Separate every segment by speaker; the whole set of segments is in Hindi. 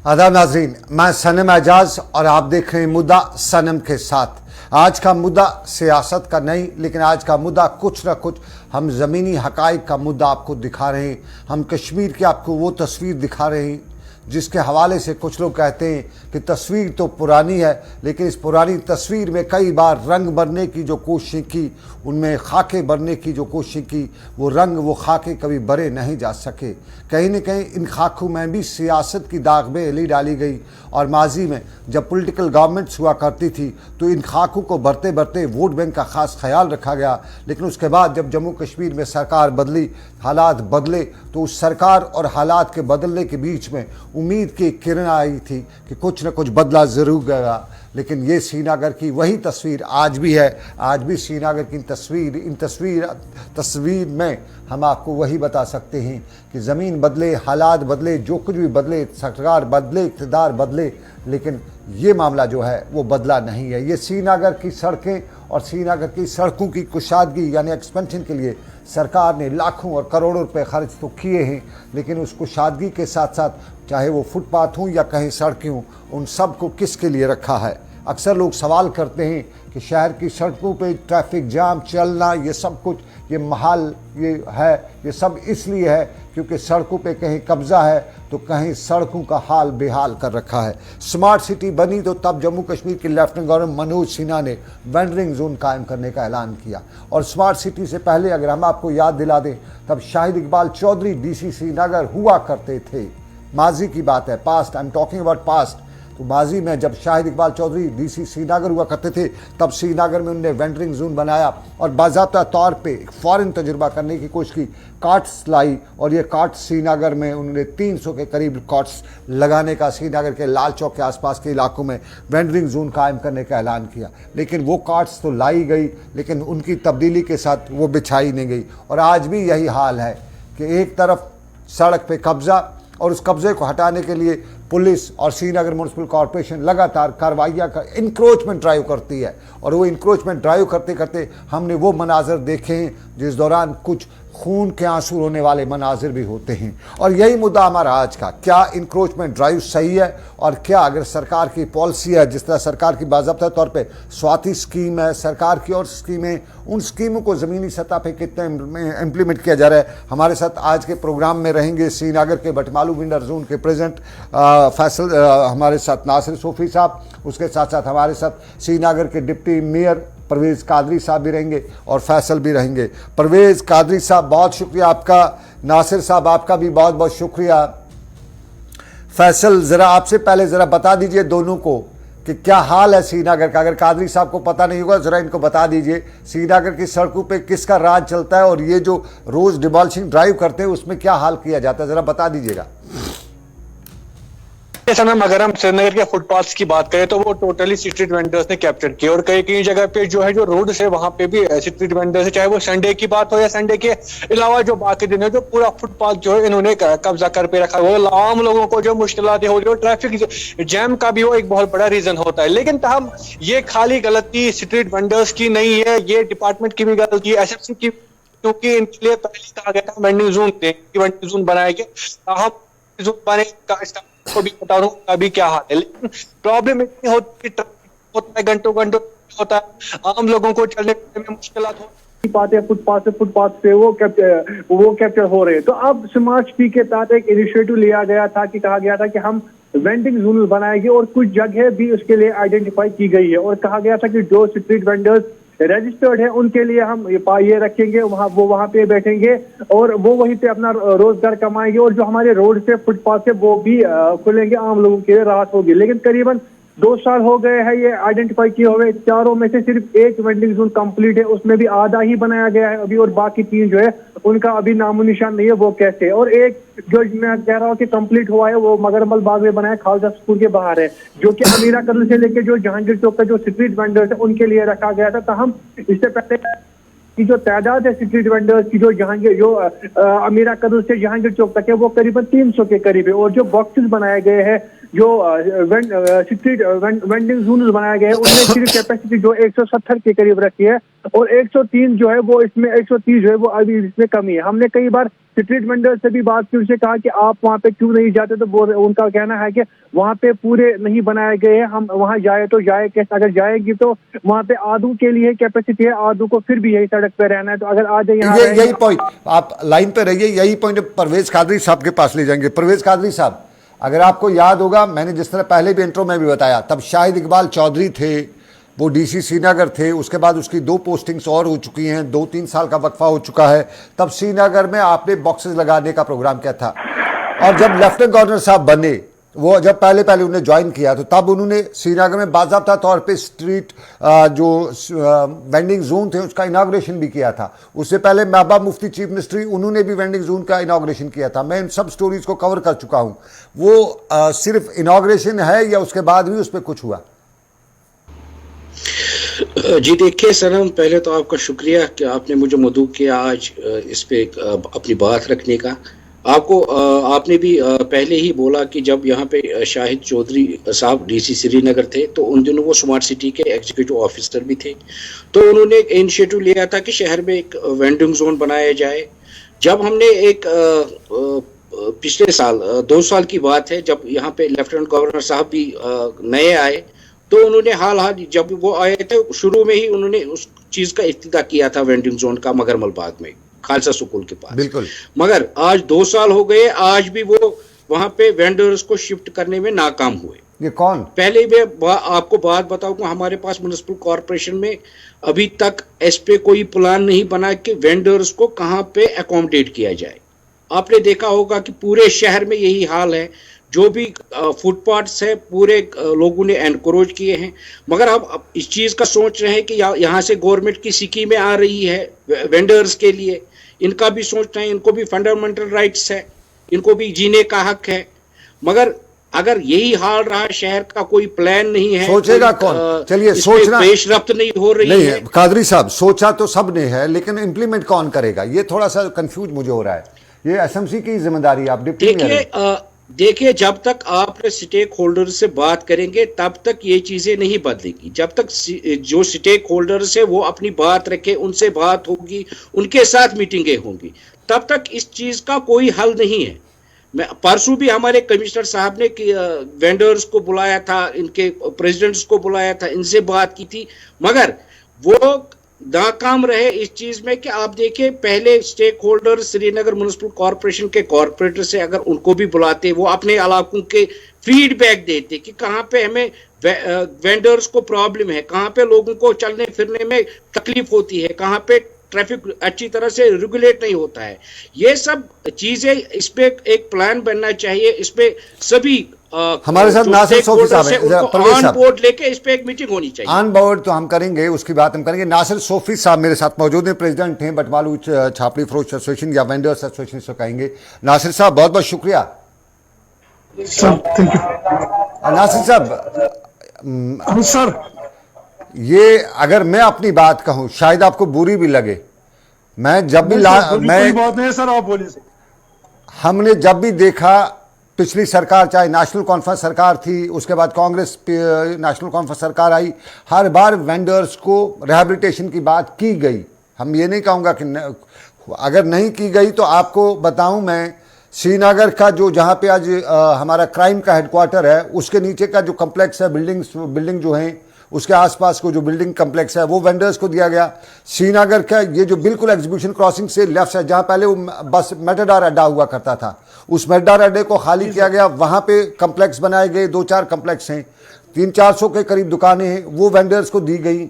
Speaker 1: आदाब नाजरीन, मैं सनम एजाज और आप देख रहे हैं मुद्दा सनम के साथ। आज का मुद्दा सियासत का नहीं, लेकिन आज का मुद्दा कुछ ना कुछ हम ज़मीनी हकाइक का मुद्दा आपको दिखा रहे हैं। हम कश्मीर की आपको वो तस्वीर दिखा रहे हैं जिसके हवाले से कुछ लोग कहते हैं कि तस्वीर तो पुरानी है, लेकिन इस पुरानी तस्वीर में कई बार रंग भरने की जो कोशिश की, उनमें खाके भरने की जो कोशिश की, वो रंग वो खाके कभी भरे नहीं जा सके। कहीं न कहीं इन खाकों में भी सियासत की दागबेली डाली गई और माजी में जब पॉलिटिकल गवर्नमेंट्स हुआ करती थी तो इन खाकों को भरते भरते वोट बैंक का ख़ास ख्याल रखा गया। लेकिन उसके बाद जब जम्मू कश्मीर में सरकार बदली, हालात बदले, तो उस सरकार और हालात के बदलने के बीच में उम्मीद की किरण आई थी कि कुछ न कुछ बदला ज़रूर गया। लेकिन ये श्रीनगर की वही तस्वीर आज भी है। आज भी श्रीनगर की तस्वीर में हम आपको वही बता सकते हैं कि ज़मीन बदले, हालात बदले, जो कुछ भी बदले, सरकार बदले, इक़्तिदार बदले, लेकिन ये मामला जो है वो बदला नहीं है। ये श्रीनगर की सड़कें और श्रीनगर की सड़कों की कुशादगी यानी एक्सपेंशन के लिए सरकार ने लाखों और करोड़ों रुपए खर्च तो किए हैं, लेकिन उस कुशादगी के साथ साथ चाहे वो फुटपाथ हों या कहीं सड़कें हों, उन सब को किसके लिए रखा है। अक्सर लोग सवाल करते हैं कि शहर की सड़कों पे ट्रैफिक जाम चलना, ये सब कुछ, ये महाल ये है, ये सब इसलिए है क्योंकि सड़कों पे कहीं कब्ज़ा है तो कहीं सड़कों का हाल बेहाल कर रखा है। स्मार्ट सिटी बनी तो तब जम्मू कश्मीर के लेफ्टिनेंट गवर्नर मनोज सिन्हा ने वेंडरिंग जोन कायम करने का ऐलान किया। और स्मार्ट सिटी से पहले अगर हम आपको याद दिला दें, तब शाहिद इकबाल चौधरी डीसी श्रीनगर हुआ करते थे। माजी की बात है, past, I am talking about past. तो माजी में जब शाहिद इकबाल चौधरी डीसी श्रीनगर हुआ करते थे, तब श्रीनगर में उन्होंने वेंडरिंग जोन बनाया और बाज़ाब्ता तौर पे एक फ़ॉरेन तजुर्बा करने की कोशिश की। कार्ट्स लाई और ये कार्ट्स श्रीनगर में उन्होंने 300 के करीब कार्ट्स लगाने का, श्रीनगर के लाल चौक के आसपास के इलाकों में वेंडरिंग जोन कायम करने का ऐलान किया। लेकिन वो कार्ट्स तो लाई गई, लेकिन उनकी तब्दीली के साथ वो बिछाई नहीं गई। और आज भी यही हाल है कि एक तरफ सड़क पे कब्ज़ा और उस कब्ज़े को हटाने के लिए पुलिस और श्रीनगर म्यूनसिपल कॉरपोरेशन लगातार कार्रवाइयाँ का इंक्रोचमेंट ड्राइव करती है। और वो इंक्रोचमेंट ड्राइव करते करते हमने वो मनाजर देखे हैं जिस दौरान कुछ खून के आंसू रोने वाले मनाजिर भी होते हैं। और यही मुद्दा हमारा आज का, क्या इंक्रोचमेंट ड्राइव सही है और क्या अगर सरकार की पॉलिसी है, जिस तरह सरकार की बाज़ाब्ता तौर पे स्वाति स्कीम है, सरकार की और स्कीमें, उन स्कीमों को ज़मीनी सतह पे कितना इम्प्लीमेंट किया जा रहा है। हमारे साथ आज के प्रोग्राम में रहेंगे श्रीनगर के बटमालू विंडर जोन के प्रेसिडेंट फैसल, हमारे साथ नासिर सूफी साहब, उसके साथ साथ हमारे साथ श्रीनगर के डिप्टी मेयर परवेज़ कादरी साहब भी रहेंगे और फैसल भी रहेंगे। परवेज़ कादरी साहब बहुत शुक्रिया आपका, नासिर साहब आपका भी बहुत बहुत शुक्रिया। फैसल, ज़रा आपसे पहले ज़रा बता दीजिए दोनों को कि क्या हाल है श्रीनगर का। अगर कादरी साहब को पता नहीं होगा ज़रा इनको बता दीजिए श्रीनगर की सड़कों पे किसका राज चलता है और ये जो रोज़ डिमोलिशिंग ड्राइव करते हैं उसमें क्या हाल किया जाता है, ज़रा बता दीजिएगा।
Speaker 2: सनम, अगर हम श्रीनगर के फुटपाथ्स की बात करें तो वो टोटली स्ट्रीट वेंडर्स ने कैप्चर किए और कई कई जगह पे जो है जो रोड है वहां पे भी स्ट्रीट वेंडर्स है, चाहे वो संडे की बात हो या संडे के अलावा जो बाकी दिन है, जो पूरा फुटपाथ जो है इन्होंने कब्जा कर पे रखा। वो आम लोगों को जो मुश्किलातें हो रही हो, ट्रैफिक जैम का भी वो एक बहुत बड़ा रीजन होता है। लेकिन तहम ये खाली गलती स्ट्रीट वेंडर्स की नहीं है, ये डिपार्टमेंट की भी गलती है, एसएफसी की, क्योंकि इनके लिए पहले कहा गया था वेंडिंग जोन बनाया गया, जोन बने को भी बता रहा हूँ अभी क्या हाल है। लेकिन प्रॉब्लम इतनी होती है, होता है, घंटों घंटों होता है, आम लोगों को चलने में मुश्किलात होती पाते हैं। फुटपाथ पे वो कैप्चर हो रहे हैं। तो अब स्मार्ट सिटी के तहत एक इनिशिएटिव लिया गया था कि कहा गया था कि हम वेंडिंग जोन बनाएंगे और कुछ जगह भी उसके लिए आइडेंटिफाई की गई है और कहा गया था कि जो स्ट्रीट वेंडर्स रजिस्टर्ड है उनके लिए हम ये रखेंगे, वहाँ पे बैठेंगे और वो वहीं पे अपना रोजगार कमाएंगे और जो हमारे रोड से फुटपाथ से वो भी खुलेंगे, आम लोगों के लिए राहत होगी। लेकिन करीबन 2 साल हो गए हैं ये आइडेंटिफाई किए हुए, 4 में से सिर्फ एक वेंडिंग जोन कंप्लीट है, उसमें भी आधा ही बनाया गया है अभी और बाकी 3 जो है उनका अभी नामो निशान नहीं है, वो कैसे। और एक जो मैं कह रहा हूँ कि कंप्लीट हुआ है वो मगरमल बाग में बनाया, खालसा स्कूल के बाहर है, जो कि अमीरा कदल से लेके जो जहांगीर चौक का जो स्ट्रीट वेंडर्स है उनके लिए रखा गया था। तो हम इससे पहले की जो तादाद है स्ट्रीट वेंडर्स की जो अमीरा कदल से जहांगीर चौक तक है वो करीबन 300 के करीब है और जो बॉक्सेस बनाए गए हैं
Speaker 3: जो स्ट्रीट वेंडिंग जोन बनाया गया है उनमें सिर्फ कैपेसिटी जो 170 के करीब रखी है और 103 जो है वो इसमें 130 जो है वो अभी इसमें कमी है। हमने कई बार स्ट्रीट वेंडर से भी बात की, उनसे कहा कि आप वहाँ पे क्यों नहीं जाते, तो उनका कहना है कि वहाँ पे पूरे नहीं बनाए गए हैं, हम वहाँ जाए तो जाए कैसे, अगर जाएगी तो वहाँ पे आधू के लिए कैपेसिटी है, आधू को फिर भी यही सड़क पे रहना है, तो अगर आ जाए
Speaker 1: यही पॉइंट आप लाइन पे रहिए, यही पॉइंट परवेज कादरी साहब के पास ले जाएंगे। परवेज कादरी साहब, अगर आपको याद होगा, मैंने जिस तरह पहले भी इंट्रो में भी बताया, तब शाहिद इकबाल चौधरी थे, वो डीसी श्रीनगर थे, उसके बाद उसकी 2 पोस्टिंग्स और हो चुकी हैं, 2-3 साल का वक्फा हो चुका है। तब श्रीनगर में आपने बॉक्सेस लगाने का प्रोग्राम किया था, और जब लेफ्टिनेंट गवर्नर साहब बने, वो जब पहले उन्होंने ज्वाइन किया, तो तब उन्होंने श्रीनगर में बाज़ाब्ता तौर पे स्ट्रीट जो वेंडिंग जोन थे उसका इनाग्रेशन भी किया था। उससे पहले महबूबा मुफ्ती चीफ मिनिस्ट्री, उन्होंने भी वेंडिंग जोन का इनाग्रेशन किया था। मैं इन सब स्टोरीज को कवर कर चुका हूँ। वो सिर्फ इनाग्रेशन है या उसके बाद भी उस पर कुछ हुआ?
Speaker 4: जी देखिए सनम, पहले तो आपका शुक्रिया कि आपने मुझे मदऊ किया आज इस पे अपनी बात रखने का। आपने भी पहले ही बोला कि जब यहाँ पे शाहिद चौधरी साहब डीसी श्रीनगर थे तो उन दिनों वो स्मार्ट सिटी के एग्जीक्यूटिव ऑफिसर भी थे, तो उन्होंने एक इनिशिएटिव लिया था कि शहर में एक वेंडिंग जोन बनाया जाए। जब हमने एक पिछले साल 2 साल की बात है, जब यहाँ पे लेफ्टिनेंट गवर्नर साहब भी नए आए, तो उन्होंने हाल जब वो आए थे शुरू में ही उन्होंने उस चीज का इफ्तिताह किया था वेंडिंग जोन का मगरमल बाग में खालसा स्कूल के पास।
Speaker 1: बिल्कुल। मगर
Speaker 4: आज 2 साल हो गए, आज भी वो वहां पे वेंडर्स को शिफ्ट करने में नाकाम हुए।
Speaker 1: ये कौन?
Speaker 4: पहले मैं आपको बात बताऊं, हमारे पास म्युनिसिपल कॉर्पोरेशन में अभी तक इस पे कोई प्लान नहीं बना कि वेंडर्स को कहां पे अकोमोडेट किया जाए। आपने देखा होगा कि पूरे शहर में यही हाल है, जो भी फुटपाथ्स है पूरे लोगों ने एनकरेज किए हैं, मगर अब इस चीज का सोच रहे हैं कि यहाँ से गवर्नमेंट की स्कीमें आ रही है वेंडर्स के लिए, इनका भी सोचना है, इनको भी फंडामेंटल राइट्स है, इनको भी जीने का हक है। मगर अगर यही हाल रहा, शहर का कोई प्लान नहीं है,
Speaker 1: सोचेगा कौन? चलिए, सोचना
Speaker 4: पेश रफ्त नहीं हो रही
Speaker 1: नहीं
Speaker 4: है।
Speaker 1: कादरी साहब, सोचा तो सब ने है, लेकिन इंप्लीमेंट कौन करेगा, ये थोड़ा सा कंफ्यूज मुझे हो रहा है। ये एसएमसी की जिम्मेदारी, आप डिप्टी
Speaker 4: देखिए, जब तक आप स्टेक होल्डर से बात करेंगे तब तक ये चीजें नहीं बदलेगी। जब तक जो स्टेक होल्डर्स है वो अपनी बात रखे, उनसे बात होगी, उनके साथ मीटिंगें होंगी, तब तक इस चीज का कोई हल नहीं है। मैं परसों भी हमारे कमिश्नर साहब ने वेंडर्स को बुलाया था, इनके प्रेसिडेंट्स को बुलाया था, इनसे बात की थी, मगर वो नाकाम रहे इस चीज में कि आप देखिए, पहले stakeholder Srinagar municipal corporation के कॉर्पोरेटर से अगर उनको भी बुलाते, वो अपने इलाकों के फीडबैक देते कि कहाँ पे हमें वेंडर्स को प्रॉब्लम है, कहाँ पे लोगों को चलने फिरने में तकलीफ होती है, कहाँ पे ट्रैफिक अच्छी तरह से रेगुलेट नहीं होता है। ये सब चीजें, इस पे एक प्लान बनना चाहिए, इस पे सभी
Speaker 1: हमारे साथ नासिर सोफी साहब हैं,
Speaker 4: ऑन बोर्ड लेके इस पे एक मीटिंग होनी चाहिए।
Speaker 1: ऑन बोर्ड तो हम करेंगे, उसकी बात हम करेंगे। नासिर सोफी साहब मेरे साथ मौजूद हैं, प्रेसिडेंट हैं बटमालू छापड़ी फरोश एसोसिएशन या वेंडर्स एसोसिएशन से कहेंगे। नासिर साहब, बहुत बहुत शुक्रिया। नासिर साहब,
Speaker 5: सर,
Speaker 1: ये अगर मैं अपनी बात कहूं, शायद आपको बुरी भी लगे, मैं जब भी
Speaker 5: कोई बात नहीं सर, आप बोलिए।
Speaker 1: हमने जब भी देखा, पिछली सरकार चाहे नेशनल कॉन्फ्रेंस सरकार थी, उसके बाद कांग्रेस नेशनल कॉन्फ्रेंस सरकार आई, हर बार वेंडर्स को रिहैबिलिटेशन की बात की गई। हम ये नहीं कहूँगा कि अगर नहीं की गई, तो आपको बताऊं मैं, श्रीनगर का जो जहाँ पे आज हमारा क्राइम का हेडक्वार्टर है, उसके नीचे का जो कम्प्लेक्स है, बिल्डिंग जो है, उसके आसपास को जो बिल्डिंग कम्प्लेक्स है, वो वेंडर्स को दिया गया। श्रीनगर का ये जो बिल्कुल एग्जीबिशन क्रॉसिंग से लेफ्ट साइड, जहाँ पहले वो बस मेटाडोर अड्डा हुआ करता था, उस मेटाडोर अड्डे को खाली किया गया, वहाँ पे कम्प्लेक्स बनाए गए, 2-4 कम्प्लेक्स हैं, 300-400 के करीब दुकानें हैं, वो वेंडर्स को दी गई।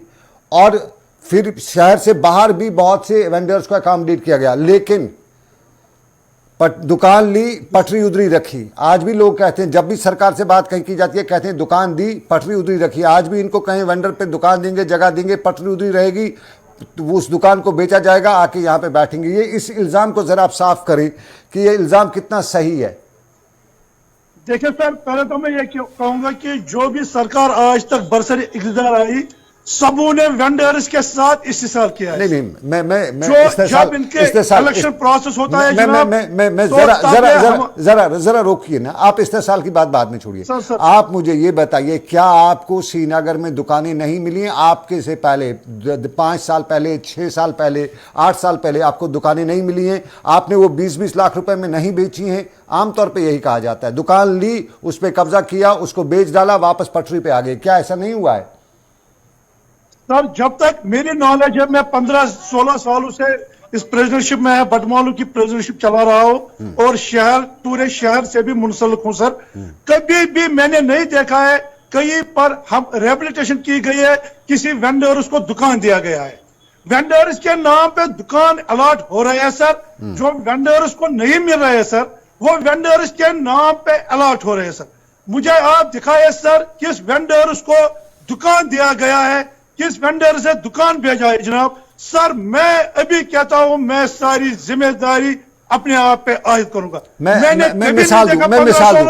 Speaker 1: और फिर शहर से बाहर भी बहुत से वेंडर्स को अकोमोडेट किया गया, लेकिन दुकान ली, पटरी उधरी रखी। आज भी लोग कहते हैं, जब भी सरकार से बात कहीं की जाती है, कहते हैं दुकान दी, पटरी उधरी रखी। आज भी इनको कहें वेंडर पे दुकान देंगे, जगह देंगे, पटरी उधरी रहेगी, तो उस दुकान को बेचा जाएगा, आके यहाँ पे बैठेंगे। ये इस इल्ज़ाम को ज़रा आप साफ करें कि ये इल्ज़ाम कितना सही है।
Speaker 5: देखिए सर, पहले तो मैं ये कहूंगा कि जो भी सरकार आज तक बरसर इक़्तिदार आई, सबों ने वेंडर्स के साथ इस्तेसाल किया है।
Speaker 1: नहीं मैं
Speaker 5: जो जब इनके इलेक्शन प्रोसेस होता है जनाब,
Speaker 1: मैं
Speaker 5: तो
Speaker 1: जरा
Speaker 5: तब
Speaker 1: जरा
Speaker 5: हम-
Speaker 1: जरा जरा जरा रोकिए ना, आप इस्तेसाल की बात बाद में छोड़िए।
Speaker 5: सर।
Speaker 1: आप मुझे ये बताइए, क्या आपको श्रीनगर में दुकानें नहीं मिली हैं? आपके से पहले 5 साल पहले, 6 साल पहले, 8 साल पहले आपको दुकानें नहीं मिली हैं? आपने वो 20-20 लाख रुपए में नहीं बेची हैं? आमतौर पे यही कहा जाता है, दुकान ली, उस पर कब्जा किया, उसको बेच डाला, वापस पटरी पे आ गए। क्या ऐसा नहीं हुआ है?
Speaker 5: सर जब तक मेरी नॉलेज है, मैं 15-16 सालों से इस प्रेसिडेंटशिप में है, बटमालू की प्रेसिडेंटशिप चला रहा हूं और पूरे शहर से भी मुंसलिक हूं सर। कभी भी मैंने नहीं देखा है कहीं पर हम रिहेबिलिटेशन की गई है, किसी वेंडर्स को दुकान दिया गया है। वेंडर्स के नाम पे दुकान अलॉट हो रहे हैं सर, जो वेंडर्स को नहीं मिल रहे हैं सर, वो वेंडर्स के नाम पे अलॉट हो रहे हैं सर। मुझे आप दिखाए सर, किस वेंडर्स को दुकान दिया गया है, किस वेंडर से दुकान भेजा है जनाब। सर मैं अभी कहता हूं, मैं सारी जिम्मेदारी अपने आप पे आयद करूंगा। मैंने
Speaker 1: मैं मिसाल दूं,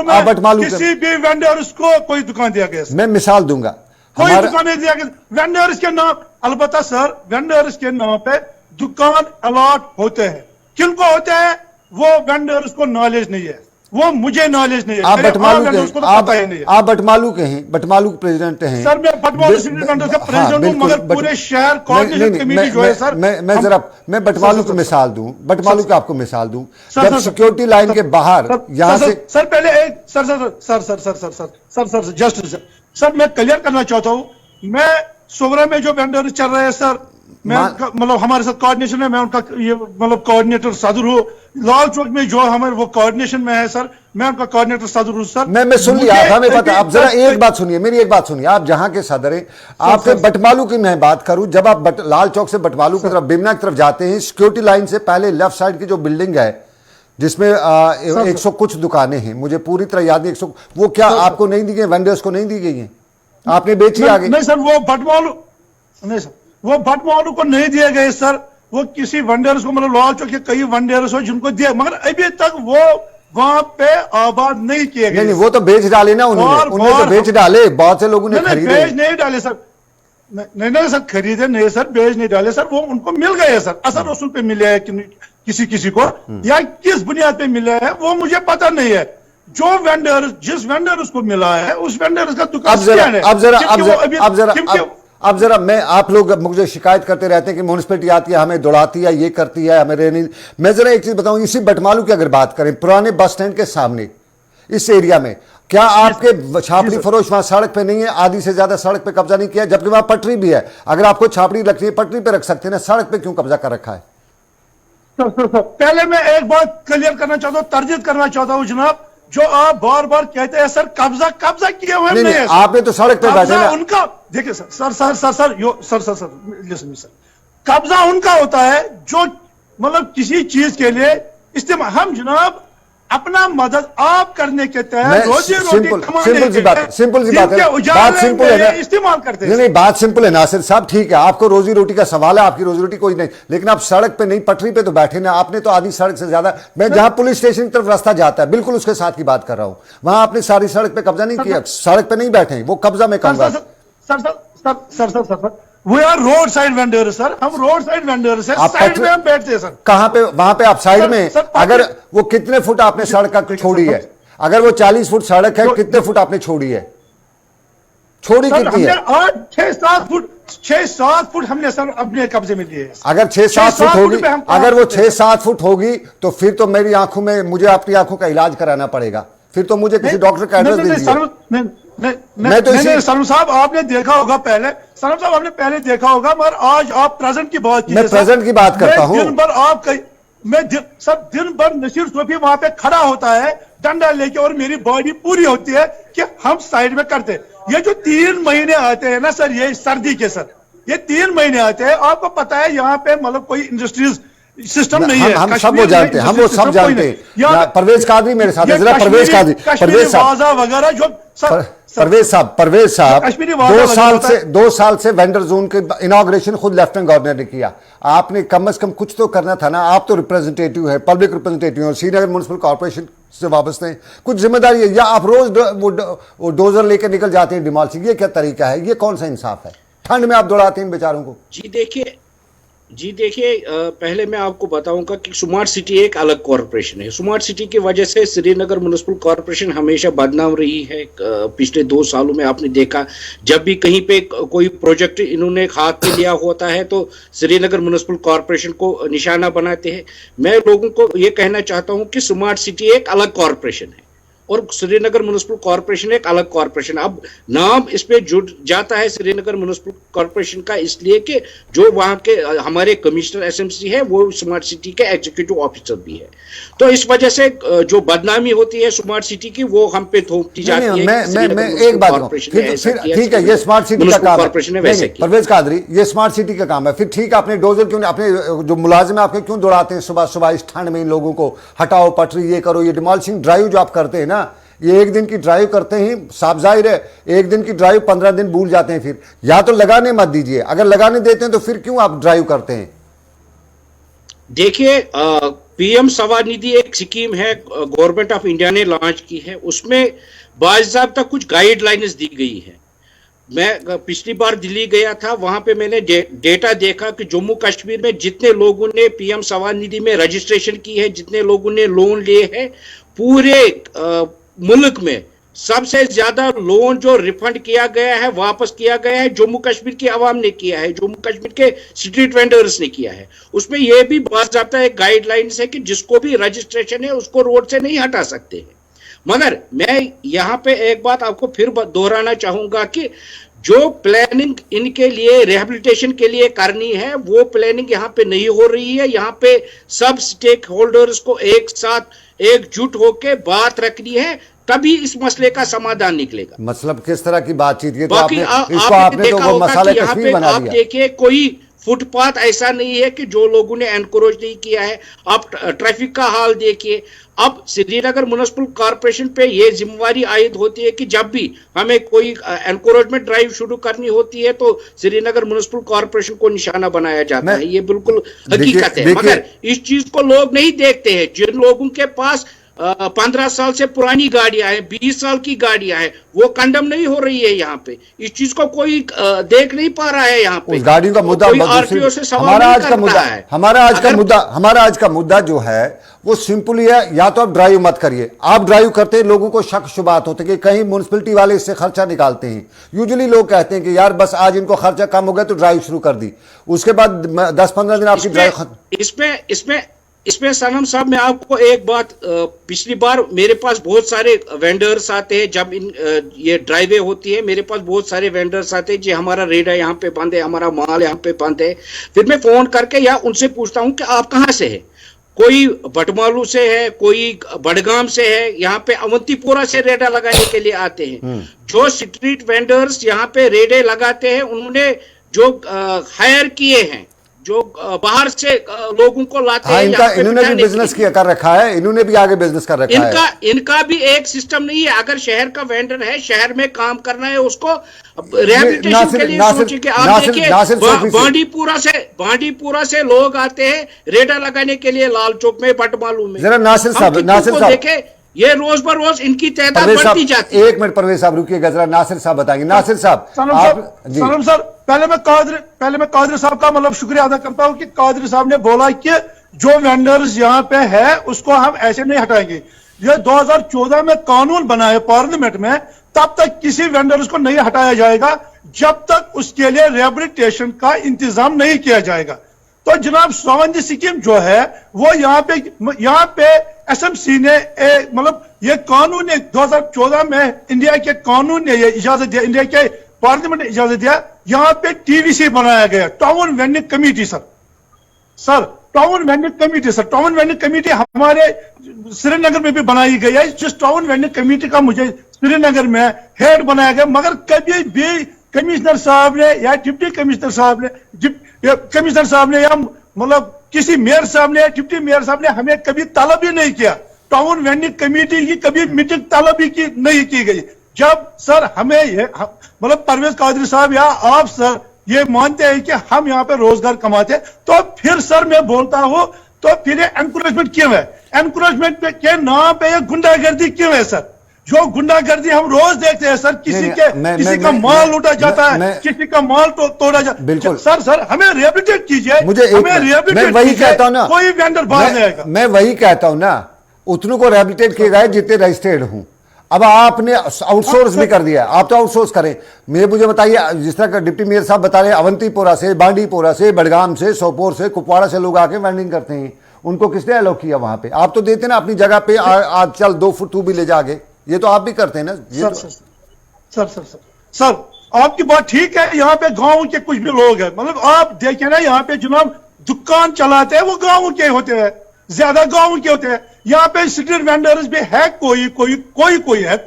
Speaker 1: आप बटमालू
Speaker 5: किसी भी वेंडर्स को कोई दुकान दिया गया।
Speaker 1: मैं मिसाल दूंगा,
Speaker 5: कोई दुकान नहीं दिया गया वेंडर्स के नाम। अलबत्ता सर, वेंडर्स के नाम पे दुकान अलॉट होते हैं, किनको होते हैं वो वेंडर्स को नॉलेज नहीं है, वो मुझे नॉलेज नहीं है।
Speaker 1: आप बटमालू के
Speaker 5: उसको तो पता ही नहीं है।
Speaker 1: आप बटमालू के हैं, बटमालू के प्रेसिडेंट हैं
Speaker 5: सर। मैं बटमालू का प्रेसिडेंट हूं, मगर पूरे शहर कोऑर्डिनेशन कमेटी जो है सर।
Speaker 1: मैं बटमालू की मिसाल दूं, बटमालू की आपको मिसाल दूं। जब सिक्योरिटी लाइन के बाहर यहां से
Speaker 5: सर पहले एक सर जस्ट सर मैं क्लियर करना चाहता हूं, मैं सोगरा में जो वेंडर चल रहे हैं सर, मैं मतलब हमारे साथ कोऑर्डिनेशन में, मैं उनका ये मतलब कोऑर्डिनेटर सदर हूँ। लाल चौक में जो हमारे वो कोऑर्डिनेशन में है सर, मैं उनका कोऑर्डिनेटर सदर हूँ सर।
Speaker 1: मैं सुन लिया, हमें पता। आप जरा एक बात सुनिए, मेरी एक बात सुनिए। आप जहां के सदर हैं, आपके बटमालू की मैं बात करूं, जब आप लाल चौक से बटमालू की तरफ, बिमना की तरफ जाते हैं, सिक्योरिटी लाइन से पहले लेफ्ट साइड की जो बिल्डिंग है जिसमें 100 कुछ दुकानें हैं, मुझे पूरी तरह याद नहीं 100, वो क्या आपको नहीं दी गई? वेंडर्स को नहीं दी गई है? आपने बेची आगे?
Speaker 5: नहीं सर, वो बटमालू नहीं सर, वो बटमालू को नहीं दिए गए सर, वो किसी वेंडर्स को, मतलब लाल चौक के कई वेंडर्स हो जिनको दिया, मगर अभी तक वो वहां पे आबाद नहीं किए गए।
Speaker 1: नहीं, वो तो बेच डाले ना उन्होंने तो बेच डाले, बहुत से लोगों ने खरीदे।
Speaker 5: बेच नहीं डाले सर, नहीं सर, खरीदे नहीं सर, बेच नहीं डाले सर, वो उनको मिल गए सर। असर रसूल पे मिले है किसी को, या किस बुनियाद पे मिला है वो मुझे पता नहीं है। जो वेंडर, जिस वेंडर उसको मिला है, उस वेंडर का दुकान
Speaker 1: अब जरा मैं, आप लोग मुझे शिकायत करते रहते हैं कि म्यूनिसिपैलिटी आती है, हमें दौड़ाती है, ये करती है, हमें नहीं। मैं जरा एक चीज बताऊं, इसी बटमालू की अगर बात करें, पुराने बस स्टैंड के सामने इस एरिया में, क्या आपके छापड़ी फरोश वहां सड़क पे नहीं है? आधी से ज्यादा सड़क पे कब्जा नहीं किया, जबकि वहां पटरी भी है। अगर आपको छापड़ी रखनी है, पटरी पे रख सकते हैं ना, सड़क पे क्यों कब्जा कर रखा है?
Speaker 5: सर पहले मैं एक बात क्लियर करना चाहता हूँ, तरजीह करना चाहता हूँ जनाब, जो आप बार बार कहते हैं सर कब्जा किए हुए नहीं है।
Speaker 1: आपने तो सड़क पे बैठे ना।
Speaker 5: उनका देखिए सर, लिसन सर, कब्जा उनका होता है जो मतलब किसी चीज के लिए इस्तेमाल, हम जनाब अपना मदद आप करने के तहत रोजी रोटी
Speaker 1: सिंपल सी बात है, बात सिंपल है ना,
Speaker 5: इस्तेमाल करते हैं।
Speaker 1: नहीं, बात सिंपल है नासिर साहब, ठीक है, आपको रोजी रोटी का सवाल है, आपकी रोजी रोटी कोई नहीं, लेकिन आप सड़क पे नहीं, पटरी पे तो बैठे ना। आपने तो आधी सड़क से ज्यादा, मैं जहां पुलिस स्टेशन की तरफ रास्ता जाता है, बिल्कुल उसके साथ की बात कर रहा हूं, वहां आपने सारी सड़क पे कब्जा नहीं किया, सड़क पे नहीं बैठे, वो कब्जा में कहूंगा।
Speaker 5: Sir we are roadside vendor sir, हम रोड साइड वेंडर से साइड में हम बैठते हैं सर।
Speaker 1: कहां पे? वहां पे आप साइड में, अगर वो कितने फुट आपने सड़क का छोड़ी है? अगर वो 40 फुट सड़क है, कितने फुट आपने छोड़ी है? कितनी है?
Speaker 5: 6-7 फुट हमने सर अपने कब्जे में लिए।
Speaker 1: अगर 6-7 फुट होगी, अगर वो 6-7 फुट होगी, तो फिर तो मेरी आंखों में, मुझे आपकी आंखों का इलाज कराना पड़ेगा, फिर तो मुझे किसी डॉक्टर का एड्रेस दीजिए।
Speaker 5: मैं तो सलम साहब आपने देखा होगा पहले, सलम साहब आपने पहले देखा होगा, मगर आज आप प्रेजेंट की बात कीजिए।
Speaker 1: मैं प्रेजेंट की बात करता हूं।
Speaker 5: दिन भर आप दिन भर नसीर सोफी वहां पे खड़ा होता है डंडा लेके, और मेरी बॉडी पूरी होती है कि हम साइड में करते। ये जो 3 महीने आते हैं ना सर, ये सर्दी के सर, ये 3 महीने आते हैं, आपको पता है यहाँ पे मतलब कोई इंडस्ट्रीज सिस्टम नहीं है।
Speaker 1: हम सब वो जानते हैं, हम वो सब जानते हैं। परवेज कादरी मेरे साथ है, जरा परवेज कादरी, परवेज साहब वगैरह जो परवेज साहब 2 साल से वेंडर जोन के इनॉग्रेशन खुद लेफ्टिनेंट गवर्नर ने किया। आपने कम से कम कुछ तो करना था ना, आप तो रिप्रेजेंटेटिव है, पब्लिक रिप्रेजेंटेटिव है, श्रीनगर म्युनिसिपल कॉर्पोरेशन से वाबस्ते हैं, कुछ जिम्मेदारी है, या आप रोज वो डोजर लेकर निकल जाते हैं डिमॉलिशिंग? ये क्या तरीका है? ये कौन सा इंसाफ है? ठंड में आप दौड़ाते हैं इन बेचारों को।
Speaker 4: जी देखिए पहले मैं आपको बताऊंगा कि स्मार्ट सिटी एक अलग कॉरपोरेशन है। स्मार्ट सिटी की वजह से श्रीनगर म्युनिसिपल कॉरपोरेशन हमेशा बदनाम रही है। पिछले 2 सालों में आपने देखा, जब भी कहीं पे कोई प्रोजेक्ट इन्होंने हाथ में लिया होता है तो श्रीनगर म्युनिसिपल कॉरपोरेशन को निशाना बनाते हैं। मैं लोगों को ये कहना चाहता हूँ कि स्मार्ट सिटी एक अलग कॉरपोरेशन है और श्रीनगर म्युनिसिपल कॉरपोरेशन एक अलग कॉरपोरेशन। अब नाम इस पे जुड़ जाता है श्रीनगर म्युनिसिपल कॉरपोरेशन का, इसलिए कि जो वहाँ के हमारे कमिश्नर एसएमसी है वो स्मार्ट सिटी के एग्जीक्यूटिव ऑफिसर भी है। तो इस वजह से जो बदनामी होती है स्मार्ट सिटी की वो हम पे थोपती जाती है।
Speaker 1: मैं एक बात कहूं, ठीक है, ये स्मार्ट सिटी का काम है, परवेज कादरी, ये स्मार्ट सिटी का काम है। फिर ठीक, आपने डोजर क्यों, अपने जो मुलाजिम है आपके क्यों दौड़ाते हैं सुबह सुबह इस ठंड में इन लोगों को? हटाओ पटरी, ये करो, ये डिमोलिशिंग ड्राइव जो आप करते हैं ना, ये 1 दिन की ड्राइव करते हैं, साफ जाहिर है 1 दिन की ड्राइव 15 दिन भूल जाते हैं। फिर या तो लगाने मत दीजिए, अगर लगाने देते हैं तो फिर क्यों आप ड्राइव करते हैं?
Speaker 4: देखिए पीएम स्वनिधि एक स्कीम है, गवर्नमेंट ऑफ इंडिया ने लॉन्च की है। उसमें बाज़ाब्ता कुछ गाइडलाइंस दी गई है। मैं पिछली बार दिल्ली गया था, वहां पे मैंने डेटा देखा कि जम्मू कश्मीर में जितने लोगों ने पीएम स्वनिधि में रजिस्ट्रेशन की है, जितने लोगों ने लोन लिए हैं, पूरे मुल्क में सबसे ज्यादा लोन जो रिफंड किया गया है, वापस किया गया है, जम्मू कश्मीर की आवाम ने किया है, जम्मू कश्मीर के स्ट्रीट वेंडर्स ने किया है। उसमें यह भी बाज़ाब्ता एक गाइडलाइंस है कि जिसको भी रजिस्ट्रेशन है उसको रोड से नहीं हटा सकते हैं। मगर मैं यहां पे एक बात आपको फिर दोहराना चाहूंगा कि जो प्लानिंग इनके लिए रिहैबिलिटेशन के लिए करनी है वो प्लानिंग यहाँ पे नहीं हो रही है। यहाँ पे सब स्टेक होल्डर्स को एक साथ एकजुट होके बात रखनी है, तभी इस मसले का समाधान निकलेगा।
Speaker 1: मतलब किस तरह की बातचीत? ये तो
Speaker 4: बाकी
Speaker 1: आपने तो वो मसाले कश्मीर बना दिया।
Speaker 4: आप देखिए कोई फुटपाथ ऐसा नहीं है कि जो लोगों ने एनकरेज नहीं किया है। आप ट्रैफिक का हाल देखिए। अब श्रीनगर म्युनिसिपल कॉरपोरेशन पे ये जिम्मेवारी आयद होती है कि जब भी हमें कोई एनकरेजमेंट ड्राइव शुरू करनी होती है तो श्रीनगर म्युनिसिपल कॉरपोरेशन को निशाना बनाया जाता है। ये बिल्कुल हकीकत है। मगर इस चीज को लोग नहीं देखते हैं। जिन लोगों के पास 15 साल से पुरानी गाड़ियां हैं, 20 साल की गाड़ियां हैं, वो कंडम नहीं हो रही है। यहाँ पे इस चीज को कोई देख नहीं पा रहा है। यहाँ पे
Speaker 1: गाड़ियों का मुद्दा
Speaker 4: आरटीओ से
Speaker 1: हमारा आज का मुद्दा जो है वो सिंपली है, या तो आप ड्राइव मत करिए। आप ड्राइव करते हैं, लोगों को शक शुबात होते कि कहीं म्युनिसिपैलिटी वाले इससे खर्चा निकालते हैं। यूजुअली लोग कहते हैं कि यार बस आज इनको खर्चा कम हो गया तो ड्राइव शुरू कर दी, उसके बाद 10-15 दिन आपकी ड्राइव।
Speaker 4: इसमें सनम साहब मैं आपको एक बात, पिछली बार मेरे पास बहुत सारे वेंडर्स आते हैं जब ये ड्राइवे होती है, मेरे पास बहुत सारे वेंडर्स आते हैं जी हमारा रेडा यहाँ पे बंद है, हमारा माल यहाँ पे बंद है। फिर मैं फोन करके या उनसे पूछता हूँ कि आप कहाँ से है। कोई बटमालू से है, कोई बड़गाम से है, यहाँ पे अवंतीपुरा से रेडा लगाने के लिए आते हैं। जो स्ट्रीट वेंडर्स यहाँ पे रेडे लगाते हैं उन्होंने जो हायर किए हैं, जो बाहर से लोगों को लाते हैं,
Speaker 1: इन्होंने भी बिजनेस किया कर रखा है, इन्होंने भी आगे बिजनेस कर रखा है।
Speaker 4: इनका भी एक सिस्टम नहीं है। अगर शहर का वेंडर है, शहर में काम करना है, उसको रिहैबिलिटेशन के लिए सोचिए कि आप देखिए बांडीपुरा से लोग आते हैं रेडा लगाने के लिए लाल चौक में, बटमालू में।
Speaker 1: जरा नासिर साहब
Speaker 4: देखे, ये रोज बर रोज इनकी तादाद बढ़ती जाती है।
Speaker 1: 1 मिनट परवेज साहब रुकिएगा, जरा नासिर साहब बताएंगे। नासिर साहब,
Speaker 5: सनम सर, पहले मैं कादरी साहब का मतलब शुक्रिया अदा करता हूं कि कादरी साहब ने बोला कि जो वेंडर्स यहाँ पे है उसको हम ऐसे नहीं हटाएंगे। ये 2014 में कानून बना है पार्लियामेंट में, तब तक किसी वेंडर्स को नहीं हटाया जाएगा जब तक उसके लिए रिहैबिलिटेशन का इंतजाम नहीं किया जाएगा। तो जनाब स्वावनिधि स्कीम जो है वो यहाँ पे एसएमसी ने मतलब ये कानून ने 2014 में इंडिया के कानून ने ये इजाजत दिया, इंडिया के पार्लियामेंट ने इजाजत दिया। यहाँ पे टीवीसी बनाया गया, town vending committee. Sir town vending committee हमारे श्रीनगर में भी बनाई गई है। जिस टाउन वेंडिंग कमेटी का मुझे श्रीनगर में हेड बनाया गया, मगर कभी भी कमिश्नर साहब ने या डिप्टी कमिश्नर साहब ने या मतलब किसी मेयर साहब ने, डिप्टी मेयर साहब ने हमें कभी तलब ही नहीं किया। टाउन वेंडिंग कमेटी की कभी मीटिंग तलब ही नहीं की गई। जब सर हमें मतलब परवेज कादरी साहब या आप सर ये मानते हैं कि हम यहाँ पे रोजगार कमाते हैं, तो फिर सर मैं बोलता हूँ तो फिर ये एनकरेजमेंट क्यों है? एनकरेजमेंट के नाम पे ये गुंडागर्दी क्यों है सर? जो गुंडागर्दी हम रोज देखते हैं सर, किसी का माल लूटा जाता है, किसी का माल तोड़ा जाता है।
Speaker 1: बिल्कुल
Speaker 5: सर हमें रिहेबिलिटेट कीजिए,
Speaker 1: मैं वही कहता हूं ना,
Speaker 5: कोई वेंडर बाहर नहीं आएगा।
Speaker 1: मैं वही कहता हूं ना, उतनों को रिहेबिलिटेट किए गए जितने रजिस्टर्ड हूं। अब आपने आउटसोर्स भी कर दिया, आप तो आउटसोर्स करें। मुझे बताइए, जिस तरह का डिप्टी मेयर साहब बता रहे हैं, अवंतीपोरा से, बांडीपोरा से, बड़गाम से, सोपोर से, कुपवाड़ा से लोग आके वेंडिंग करते हैं, उनको किसने अलाउ किया वहां पे? आप तो देते ना अपनी जगह पे, आज चल 2 फुट तू भी ले जाके, ये तो आप भी करते हैं ना।
Speaker 5: सर आपकी बात ठीक है, यहाँ पे गांव के कुछ भी लोग हैं, मतलब आप देखें ना, यहाँ पे जनाब दुकान चलाते हैं वो गांव के होते हैं, ज्यादा गांव के होते हैं। यहाँ पे स्ट्रीट वेंडर्स भी है, कोई है,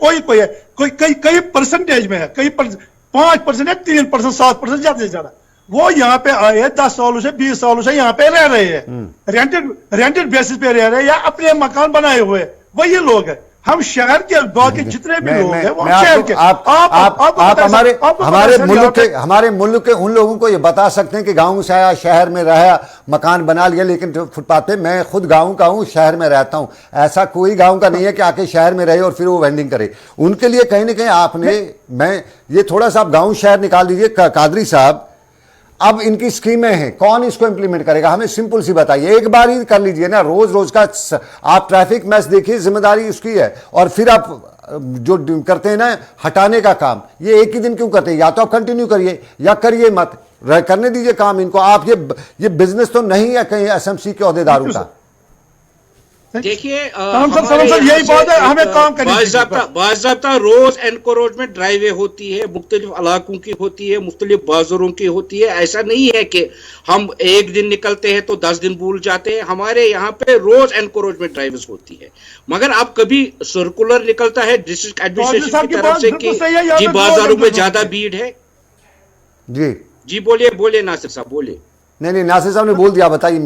Speaker 5: कई परसेंटेज में है, कई 5% या 3%, 7% ज्यादा से ज्यादा। वो यहाँ पे आए हैं 10 सालों से, 20 सालों से यहाँ पे रह रहे हैं, रेंटेड बेसिस पे रह रहे हैं, या अपने मकान बनाए हुए, वही लोग हैं। हम शहर के बाकी जितने भी लोग हैं वो शहर के।
Speaker 1: आप हमारे मुल्क के उन लोगों को ये बता सकते हैं कि गांव से आया, शहर में रहा, मकान बना लिया, लेकिन फुटपाथ पे, मैं खुद गांव का हूं, शहर में रहता हूं, ऐसा कोई गांव का नहीं है कि आके शहर में रहे और फिर वो वेंडिंग करे। उनके लिए कहीं ना कहीं आपने, मैं ये थोड़ा सा आप गांव शहर निकाल दीजिए। कादरी साहब, अब इनकी स्कीमें हैं, कौन इसको इंप्लीमेंट करेगा? हमें सिंपल सी बताइए, एक बार ही कर लीजिए ना, रोज रोज का आप ट्रैफिक मैच देखिए, जिम्मेदारी उसकी है, और फिर आप जो करते हैं ना हटाने का काम, ये एक ही दिन क्यों करते हैं? या तो आप कंटिन्यू करिए या करिए मत, करने दीजिए काम इनको। आप ये बिजनेस तो नहीं है कहीं एसएमसी के ओहदेदारों का।
Speaker 4: देखिए
Speaker 5: यही बात है, हमें काम
Speaker 4: बाज़ाब्ता रोज एनकरेजमेंट ड्राइवे होती है, मुख्तलिफ इलाकों की होती है, मुख्तलिफ बाजारों की होती है। ऐसा नहीं है कि हम एक दिन निकलते हैं तो 10 दिन भूल जाते हैं। हमारे यहाँ पे रोज एनकरेजमेंट ड्राइव्स होती है, मगर अब कभी सर्कुलर निकलता है डिस्ट्रिक्ट एडमिनिस्ट्रेशन की तरफ से कि जी बाजारों में ज्यादा भीड़ है। जी बोलिए नासिर साहब, बोलिए।
Speaker 1: नहीं, नासिर साहब ने बोल दिया, बताइए।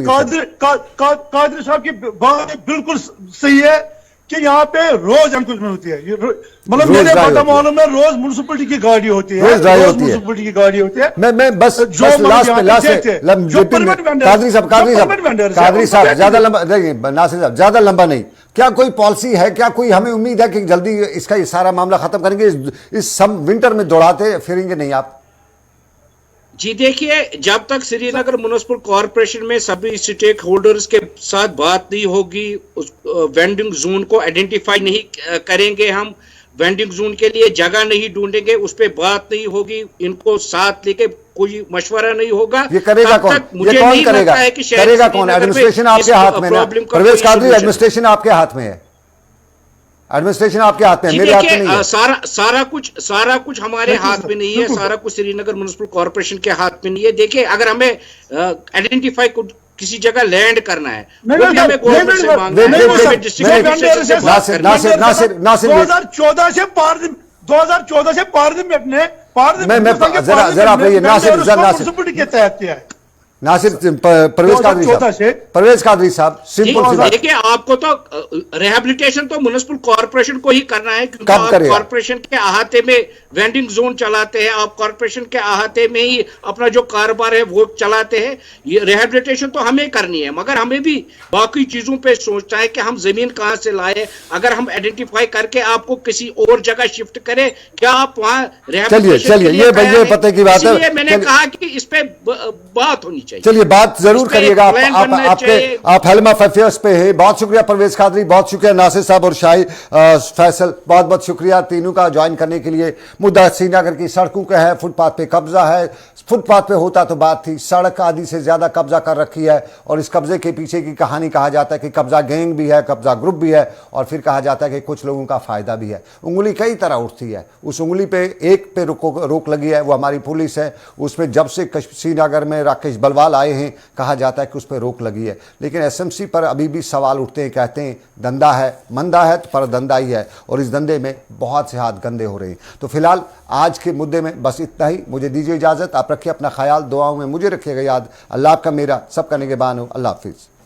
Speaker 5: कादरी साहब की बात बिल्कुल सही है कि यहाँ पे रोज एनक्रोचमेंट होती है। मतलब मेरे पता मालूम में रोज म्युनिसिपलिटी की गाड़ी होती है, रोज म्युनिसिपलिटी की गाड़ी होती है।
Speaker 1: मैं बस कादरी साहब ज्यादा लंबा नहीं, नासिर साहब ज्यादा लंबा नहीं, क्या कोई पॉलिसी है, क्या कोई हमें उम्मीद है कि जल्दी इसका ये सारा मामला खत्म करेंगे? इस विंटर में दौड़ाते फिरेंगे नहीं आप?
Speaker 4: जी देखिए, जब तक श्रीनगर म्युनिसिपल कॉरपोरेशन में सभी स्टेक होल्डर्स के साथ बात नहीं होगी, उस वेंडिंग जोन को आइडेंटिफाई नहीं करेंगे, हम वेंडिंग जोन के लिए जगह नहीं ढूंढेंगे, उस पर बात नहीं होगी, इनको साथ लेके कोई मशवरा नहीं होगा,
Speaker 1: ये करेगा कौन?
Speaker 4: मुझे नहीं लगता है कि
Speaker 1: करेगा कौन? एडमिनिस्ट्रेशन आपके हाथ में, परवेज कादरी एडमिनिस्ट्रेशन आपके हाथ में है, एडमिनिस्ट्रेशन आपके हाथ में, मेरे हाथ में नहीं है।
Speaker 4: सारा कुछ हमारे हाथ में नहीं है, सारा कुछ श्रीनगर म्युनिसिपल कॉर्पोरेशन के हाथ में नहीं है। देखिए, अगर हमें आइडेंटिफाई किसी जगह लैंड करना है, वो भी हमें गवर्नमेंट से मांगना है,
Speaker 5: 2014 से पार्लियामेंट ने
Speaker 1: जरा आप रहिए, नासिर
Speaker 5: के तहत किया है।
Speaker 1: नासिर, परवेज कादरी साहब, सिंपल।
Speaker 4: देखिए, आपको तो रिहेबिलिटेशन तो म्युनिसिपल कॉर्पोरेशन को ही करना है, क्योंकि आप कॉर्पोरेशन के अहाते में वेंडिंग जोन चलाते हैं, आप कॉर्पोरेशन के अहाते में ही अपना जो कारोबार है वो चलाते हैं। ये रिहेबिलिटेशन तो हमें करनी है, मगर हमें भी बाकी चीजों पे सोचना है कि हम जमीन कहां से लाए। अगर हम आइडेंटिफाई करके आपको किसी और जगह शिफ्ट करें, क्या आप वहां रिहेबिलिटेशन?
Speaker 1: ये पते की बात है,
Speaker 4: मैंने कहा कि इस पे बात होनी।
Speaker 1: चलिए, बात जरूर करिएगा। आप हेलमा अफेयर्स पे है। बहुत शुक्रिया परवेज कादरी, बहुत शुक्रिया नासिर साहब और शाही फैसल, बहुत बहुत शुक्रिया तीनों का ज्वाइन करने के लिए। मुद्दा श्रीनगर की सड़कों का है, फुटपाथ पे कब्जा है। फुटपाथ पे होता तो बात थी, सड़क आदि से ज्यादा कब्जा कर रखी है, और इस कब्जे के पीछे की कहानी कहा जाता है कि कब्जा गैंग भी है, कब्जा ग्रुप भी है, और फिर कहा जाता है कि कुछ लोगों का फायदा भी है। उंगली कई तरह उठती है, उस उंगली पे एक पे रोक लगी है, वो हमारी पुलिस है। उसमें जब से श्रीनगर में राकेश बलवाल आए हैं, कहा जाता है कि उस पर रोक लगी है, लेकिन एसएमसी पर अभी भी सवाल उठते हैं। कहते हैं धंधा है, मंदा है पर धंधा ही है, और इस धंधे में बहुत से हाथ गंदे हो रहे हैं। तो फिलहाल आज के मुद्दे में बस इतना ही। मुझे दीजिए इजाजत। आप रखिए अपना ख्याल, दुआओं में मुझे रखिएगा याद। अल्लाह आपका, मेरा सबका निगहबान हो। अल्लाह हाफिज़।